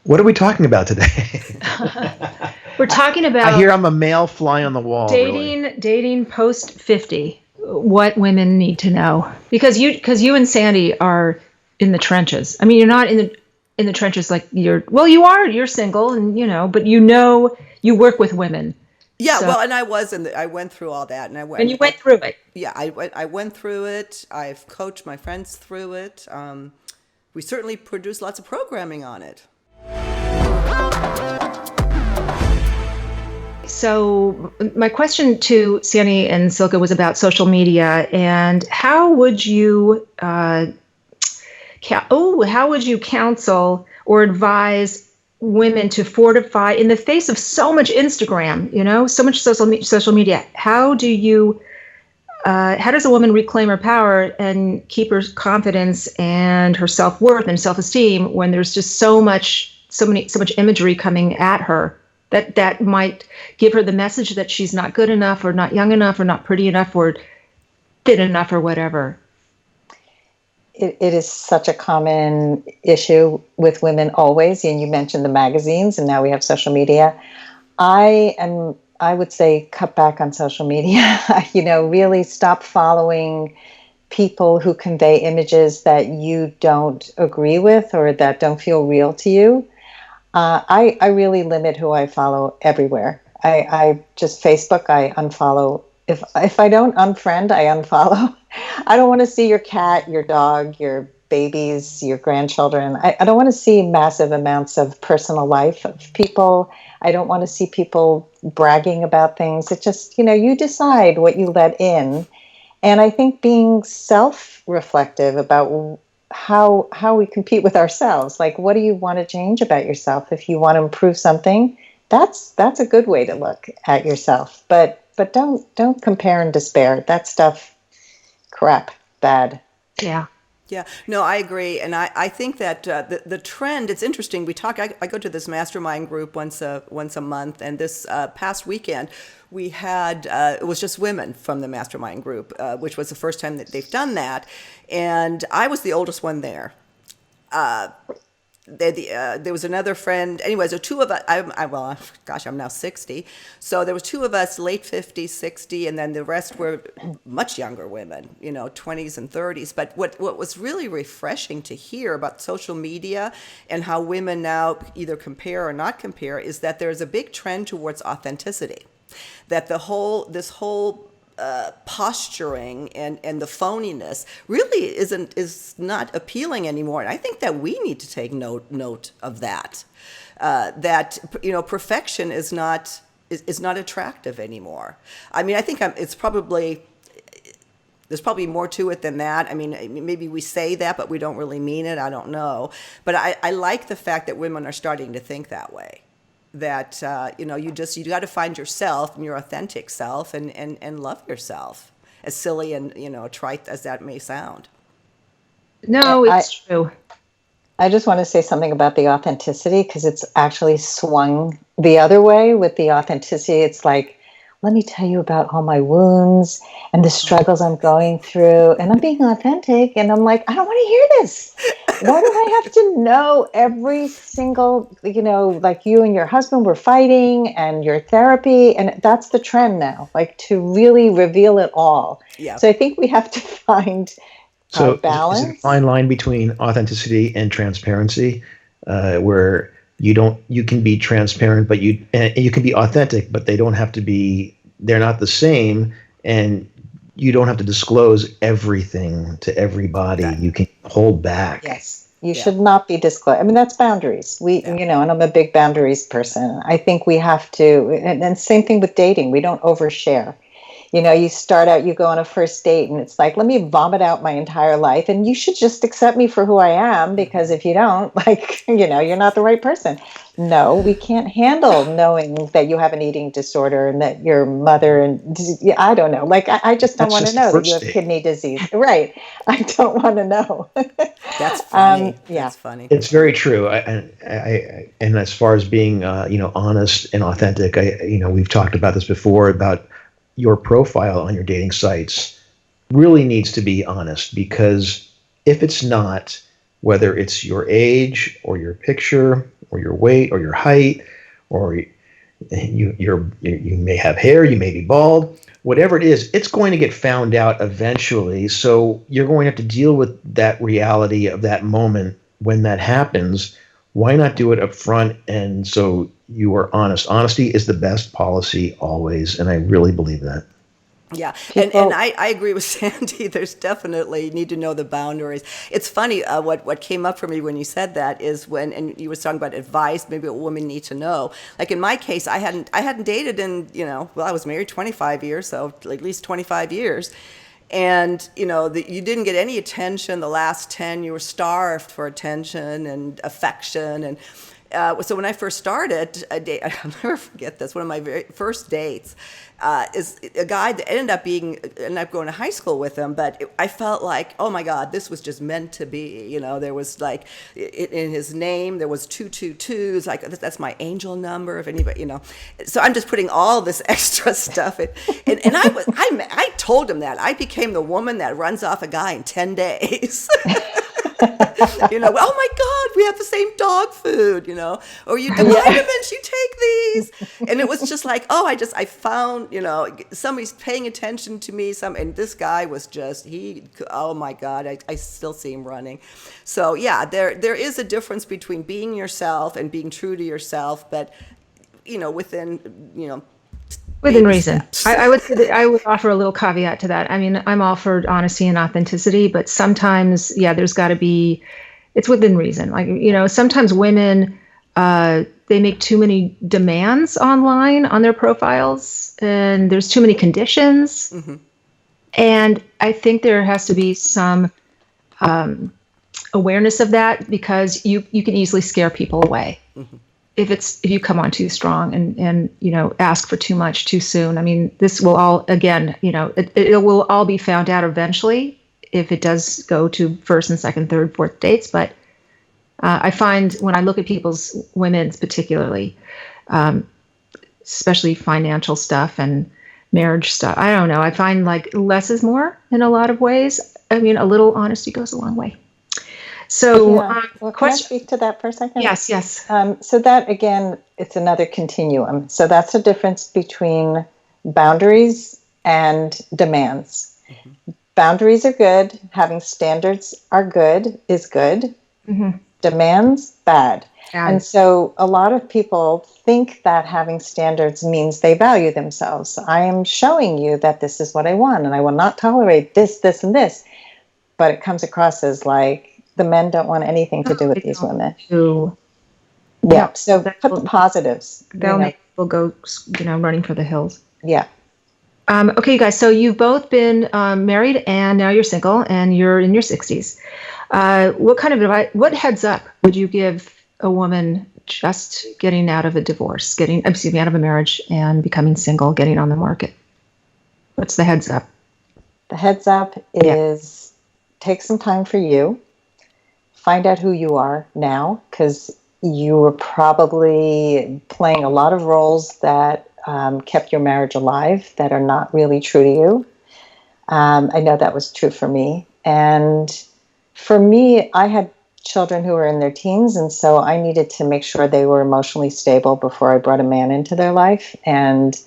What are we talking about today? We're talking about I hear I'm a male fly on the wall. Dating post 50. What women need to know, because you and Sandy are in the trenches. I mean, you're not in the trenches like you're single, and but you work with women. Yeah, So, well, and I went through all that, and you went through it. Yeah, I went through it. I've coached my friends through it. We certainly produced lots of programming on it. So my question to Sandy and Silke was about social media, and how would you counsel or advise women to fortify in the face of so much Instagram, so much social media? How does a woman reclaim her power and keep her confidence and her self-worth and self-esteem when there's just so much imagery coming at her that might give her the message that she's not good enough or not young enough or not pretty enough or fit enough or whatever? It is such a common issue with women always. And you mentioned the magazines, and now we have social media. I would say cut back on social media. Really stop following people who convey images that you don't agree with or that don't feel real to you. I really limit who I follow everywhere. I just Facebook, I unfollow. If I don't unfriend, I unfollow. I don't want to see your cat, your dog, your babies, your grandchildren. I don't want to see massive amounts of personal life of people. I don't want to see people bragging about things. It just, you decide what you let in. And I think being self-reflective about how we compete with ourselves, like what do you want to change about yourself? If you want to improve something, that's a good way to look at yourself. But don't compare and despair. That stuff, crap, bad. Yeah. Yeah, no, I agree. And I think that the trend, it's interesting. I go to this mastermind group once a month. And this past weekend, we had, it was just women from the mastermind group, which was the first time that they've done that. And I was the oldest one there. There was another friend. Anyways, the two of us, I'm now 60. So there was two of us, late 50s, 60, and then the rest were much younger women, 20s and 30s. But what was really refreshing to hear about social media and how women now either compare or not compare is that there's a big trend towards authenticity. That this whole posturing and the phoniness really is not appealing anymore. And I think that we need to take note of that. That perfection is not attractive anymore. I mean, I think there's probably more to it than that. I mean, maybe we say that, but we don't really mean it. I don't know. But I like the fact that women are starting to think that way. That you got to find yourself and your authentic self and love yourself, as silly and trite as that may sound. No, it's true. I just want to say something about the authenticity, because it's actually swung the other way with the authenticity. It's like, let me tell you about all my wounds and the struggles I'm going through, and I'm being authentic, and I'm like, I don't want to hear this. Why do I have to know every single, like you and your husband were fighting and your therapy, and that's the trend now, like to really reveal it all. Yeah. So I think we have to find balance. Is it a fine line between authenticity and transparency, where you can be transparent, but you can be authentic, but they're not the same, and you don't have to disclose everything to everybody. Right. You can hold back. Yes. You should not be disclosed. I mean, that's boundaries. And I'm a big boundaries person. I think we have to, and same thing with dating. We don't overshare. You start out, you go on a first date, and it's like, let me vomit out my entire life, and you should just accept me for who I am, because if you don't, you're not the right person. No, we can't handle knowing that you have an eating disorder and that your mother, and I don't know. I just don't want to know that you have kidney disease. Right. I don't want to know. That's funny. That's funny. It's very true. And as far as being, honest and authentic, we've talked about this before, about your profile on your dating sites really needs to be honest, because if it's not, whether it's your age or your picture or your weight or your height, or you may have hair, you may be bald, whatever it is, it's going to get found out eventually. So you're going to have to deal with that reality of that moment when that happens. Why not do it up front? And so you are honest. Honesty is the best policy always, and I really believe that. Yeah, and I agree with Sandy. There's definitely, you need to know the boundaries. It's funny, what came up for me when you said that is when, and you were talking about advice, maybe what women need to know. Like in my case, I hadn't dated in, well, I was married 25 years, so at least 25 years. And, you didn't get any attention the last 10, you were starved for attention and affection. And so when I first started a date, I'll never forget this, one of my very first dates, is a guy that ended up going to high school with him, but I felt like, oh my God, this was just meant to be. There was like, in his name, there was 222s, like that's my angel number, if anybody, So I'm just putting all this extra stuff in. And I told him that. I became the woman that runs off a guy in 10 days. Oh my God, we have the same dog food, or you do vitamins, you take these. And it was just like, I found, somebody's paying attention to me, and this guy was just, oh my God, I still see him running. So yeah, there is a difference between being yourself and being true to yourself, but, within reason. I would offer a little caveat to that. I mean, I'm all for honesty and authenticity, but sometimes, there's got to be, it's within reason. Like, sometimes women, they make too many demands online on their profiles, and there's too many conditions. Mm-hmm. And I think there has to be some awareness of that, because you can easily scare people away. Mm-hmm. If you come on too strong and ask for too much too soon. I mean, this will all, again, it will all be found out eventually if it does go to first and second, third, fourth dates. But I find when I look at women's particularly, especially financial stuff and marriage stuff, I don't know. I find like less is more in a lot of ways. I mean, a little honesty goes a long way. So, can I speak to that for a second? Yes. So that, again, it's another continuum. So that's the difference between boundaries and demands. Mm-hmm. Boundaries are good. Having standards is good. Mm-hmm. Demands, bad. And so a lot of people think that having standards means they value themselves. I am showing you that this is what I want, and I will not tolerate this, this, and this. But it comes across as like, the men don't want anything to do with these women. Yeah, so put the positives. They'll make people go, running for the hills. Yeah. Okay, you guys. So you've both been married, and now you're single, and you're in your 60s. What kind of advice? What heads up would you give a woman just getting out of a divorce, out of a marriage, and becoming single, getting on the market? What's the heads up? The heads up is take some time for you. Find out who you are now, because you were probably playing a lot of roles that kept your marriage alive that are not really true to you. I know that was true for me. And for me, I had children who were in their teens, and so I needed to make sure they were emotionally stable before I brought a man into their life. And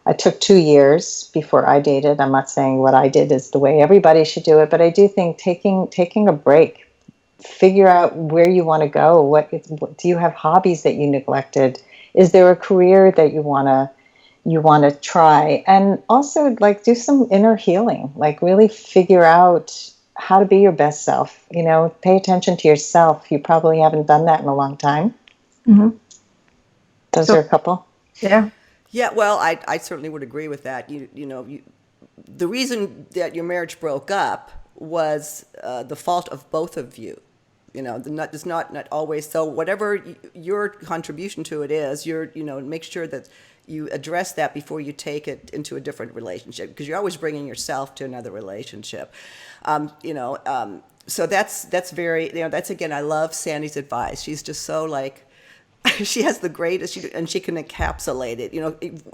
I took 2 years before I dated. I'm not saying what I did is the way everybody should do it, but I do think taking a break, figure out where you want to go. What do you have hobbies that you neglected? Is there a career that you want to try? And also, like, do some inner healing. Like, really figure out how to be your best self. Pay attention to yourself. You probably haven't done that in a long time. Mm-hmm. Those are a couple. Yeah. Yeah. Well, I certainly would agree with that. The reason that your marriage broke up was the fault of both of you. It's not always. So whatever your contribution to it is, make sure that you address that before you take it into a different relationship, because you're always bringing yourself to another relationship. So that's very, that's, again, I love Sandy's advice. She's just so like, she has the greatest, and she can encapsulate it.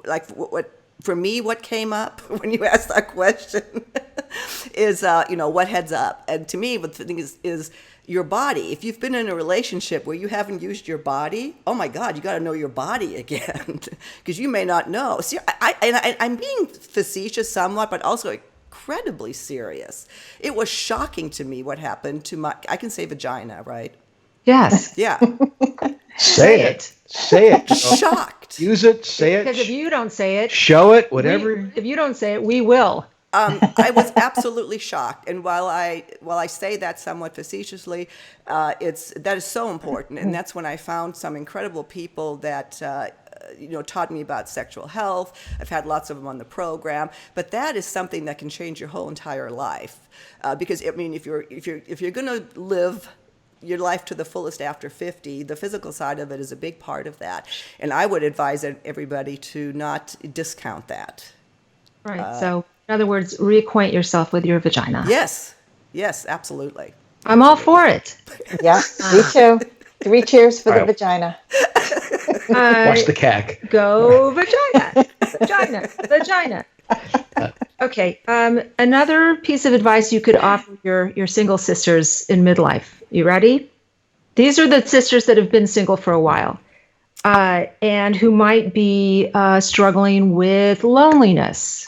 Like what for me, what came up when you asked that question is, what heads up. And to me, what the thing is your body. If you've been in a relationship where you haven't used your body, oh my God, you got to know your body again, because you may not know. See, I'm being facetious somewhat, but also incredibly serious. It was shocking to me what happened to I can say vagina, right? Yes. Yeah. Say it. Say it. Shocked. Use it. Say it. Because if you don't say it, show it. Whatever. if you don't say it, we will. I was absolutely shocked, and while I say that somewhat facetiously, that is so important, and that's when I found some incredible people that taught me about sexual health. I've had lots of them on the program, but that is something that can change your whole entire life, because I mean, if you're going to live your life to the fullest after 50, the physical side of it is a big part of that, and I would advise everybody to not discount that. Right. So, in other words, reacquaint yourself with your vagina. Yes, absolutely. I'm all for it. Yeah, me too. 3 cheers for the vagina. Watch the cack. Go vagina. Vagina. Okay. Another piece of advice you could offer your single sisters in midlife. You ready? These are the sisters that have been single for a while, and who might be struggling with loneliness,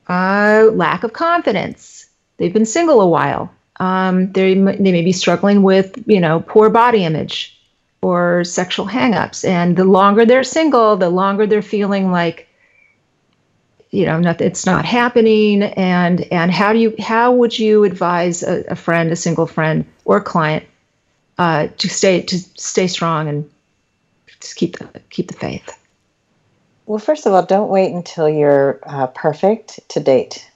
lack of confidence. They've been single a while. They may be struggling with, poor body image or sexual hangups. And the longer they're single, the longer they're feeling like, it's not happening. And how would you advise a friend, a single friend or a client, to stay strong and just keep the faith? Well, first of all, don't wait until you're perfect to date.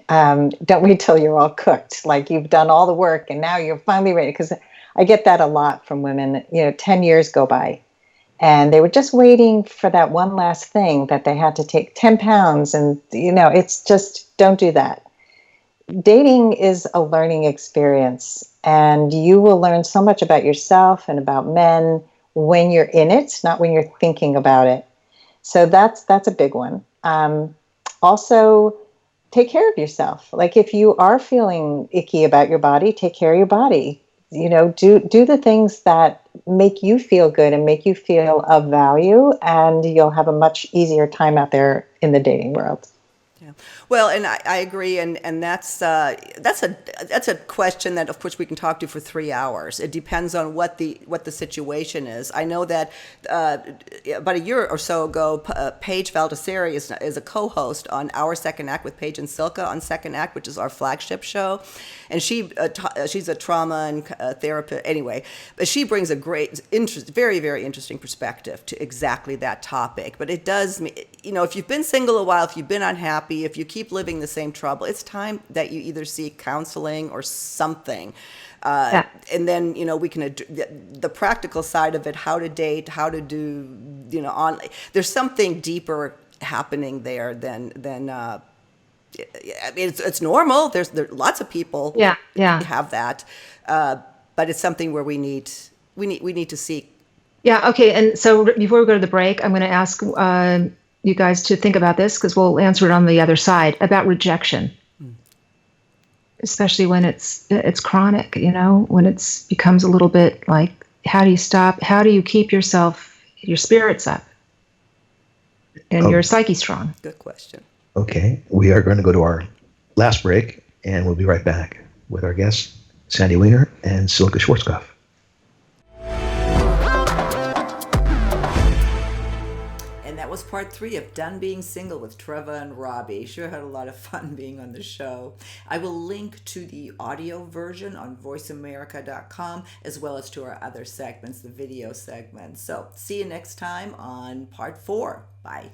Don't wait till you're all cooked, like you've done all the work and now you're finally ready. Because I get that a lot from women. 10 years go by and they were just waiting for that one last thing that they had to take 10 pounds. And, it's just, don't do that. Dating is a learning experience, and you will learn so much about yourself and about men when you're in it, not when you're thinking about it. So that's a big one. Also, take care of yourself. Like if you are feeling icky about your body, take care of your body. Do the things that make you feel good and make you feel of value, and you'll have a much easier time out there in the dating world. Yeah. Well, and I agree, and that's a question that, of course, we can talk to for 3 hours. It depends on what the situation is. I know that about a year or so ago, Paige Valdesari is a co-host on Our Second Act with Paige and Silka on Second Act, which is our flagship show, and she's a trauma and therapist anyway. But she brings a great, very, very interesting perspective to exactly that topic. But it does, if you've been single a while, if you've been unhappy, if you keep living the same trouble, it's time that you either seek counseling or something. And then, we can, the practical side of it, how to date, how to do, there's something deeper happening there than it's normal. There's lots of people have that. But it's something where we need to seek. Yeah. Okay. And so before we go to the break, I'm going to ask you guys to think about this, because we'll answer it on the other side, about rejection, especially when it's chronic, when it becomes a little bit like, how do you stop? How do you keep your spirits up and your psyche strong? Good question. Okay. We are going to go to our last break, and we'll be right back with our guests, Sandy Weiner and Silke Schwarzkopf. That was part 3 of Done Being Single with Trevor and Robbie. Sure had a lot of fun being on the show. I will link to the audio version on voiceamerica.com, as well as to our other segments, the video segments. So see you next time on part 4. Bye.